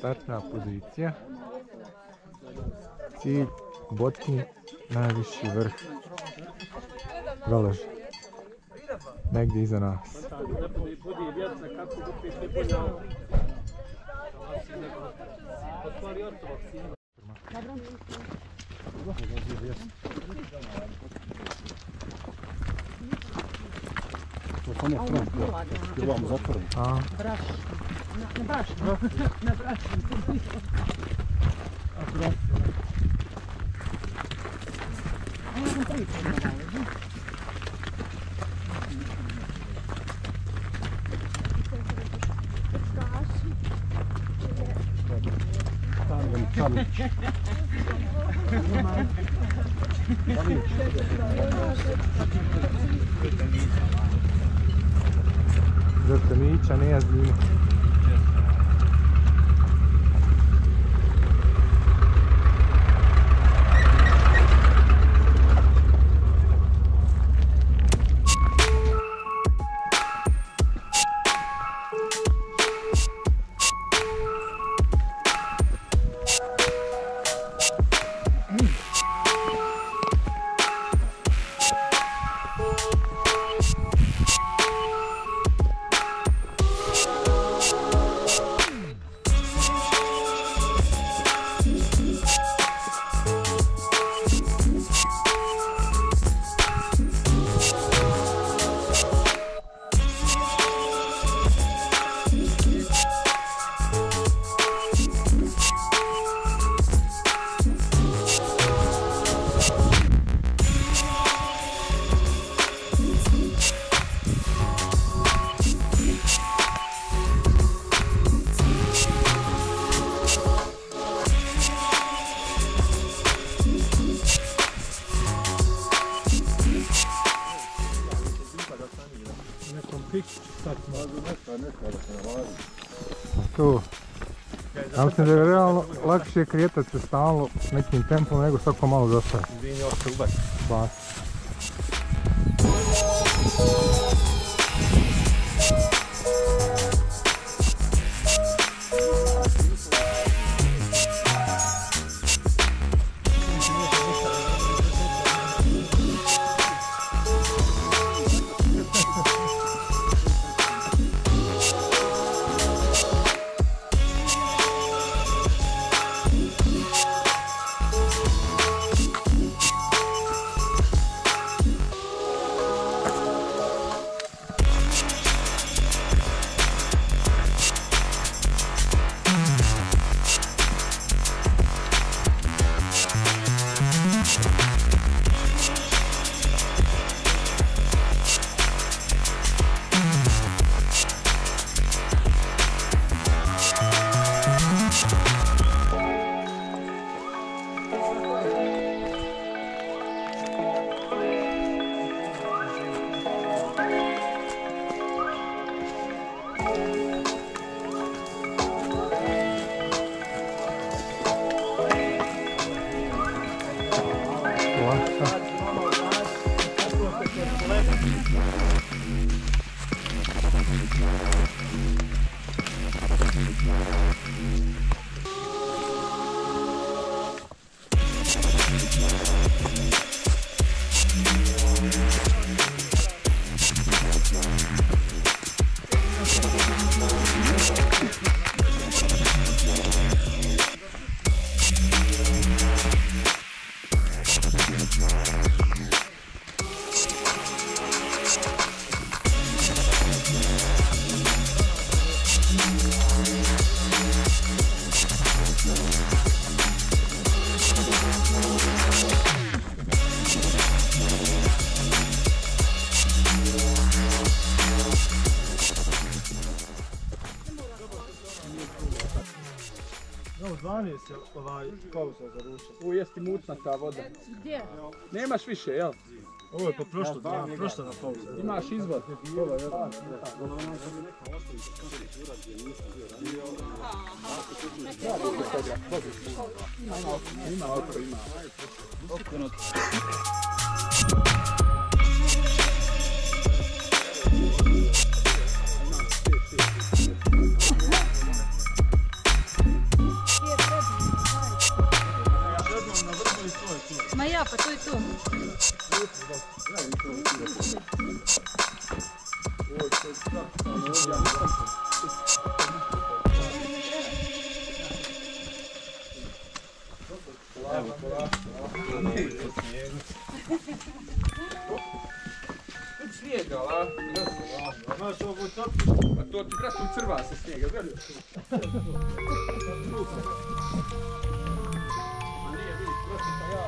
startna pozicija. Cilj Botkin, najviši vrh Golož. Negdje iza nas. To samo front, jer vam zatvorimo. Braš, na brašno, na brašno. Ja sam pričala malo, Zrtanića, ne jazdinu. Tu. Ja mislim da je realno lakše kretati se stalno s nekim tempom nego svako malo zastaje. Izvini, još se ubaci. Baci. No, 12 je pauza za ručak. Ovo jesti mutna ta voda. Gdje? Nemaš više, jel? Ovo je po prošla na pauza. Imaš izvod. Ima oko, ima. Snijega, a? Znaš ovo tako? A to ti brate ucrva se snijega, gledaj. A nije, vidi, prosto sam ja.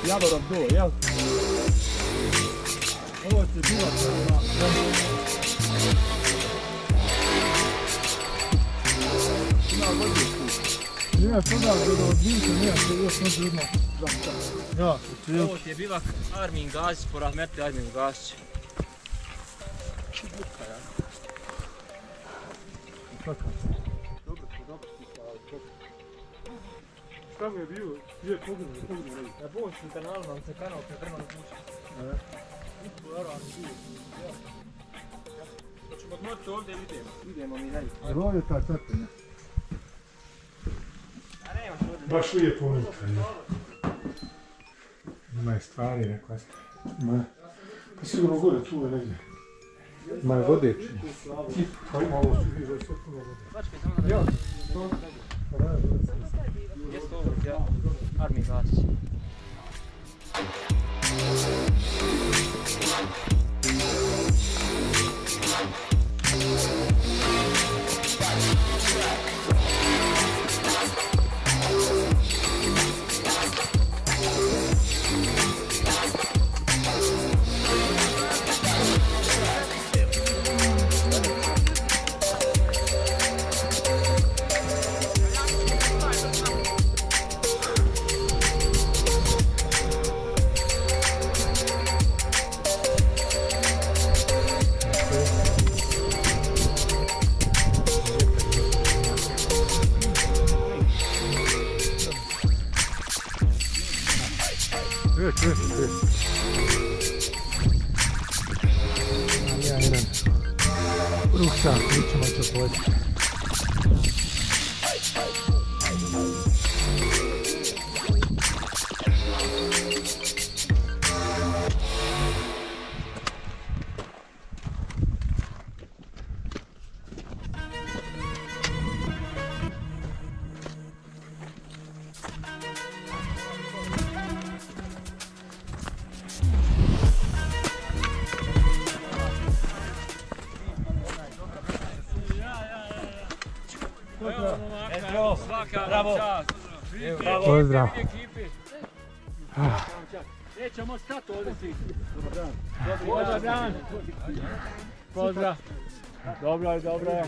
Javorov do, jel? Ovo ti je bila prema... Ima vodi tu. Nije sada, da od Vinka nije se još može jedno. Ja, učio. Ovo ti je bivak Armin Gazić, po rahmeti Armin Gazić. Šta mi je bio? Je pogledaj. Na Bočnim kanalu nam se kanal pretrema na Bočnim. To ćemo odmoriti ovdje i idemo mi dalje. Ovo je ta crpina. A nemaš ovdje. Baš lijepo unutra. Ima je stvari nekoj. Pa sigurno gore tu je negdje. Ima je vodeći. Pa ima ovo su vidio sve puno vode. Bačke samo da ne. Jeste ovo ti je Armin Gazić. Ja jedan ruksak, mi ćemo čokolati. Bravo! Pozdrav. Nećemo stati ovdje svi. Dobar dan. Pozdrav. Dobro je.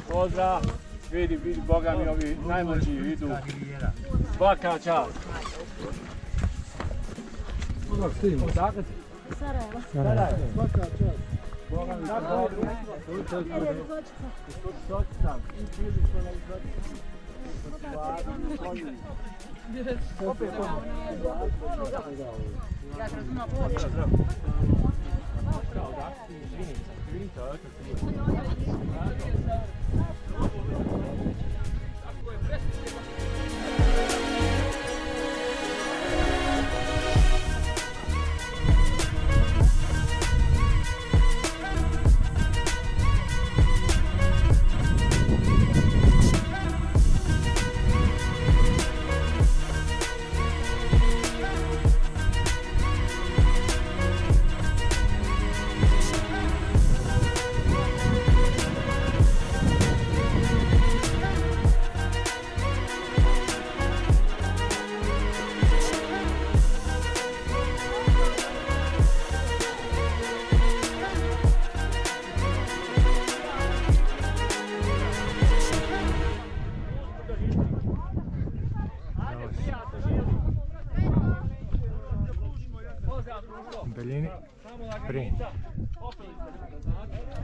Pozdrav. Vidi, Boga mi ovi najmlađi idu. Svaka čast. Koga stima? Odakle si? Sarajevo. Svaka čast. Boga mi dobro. daljini. Samo laganica. Prije. Opet se znate.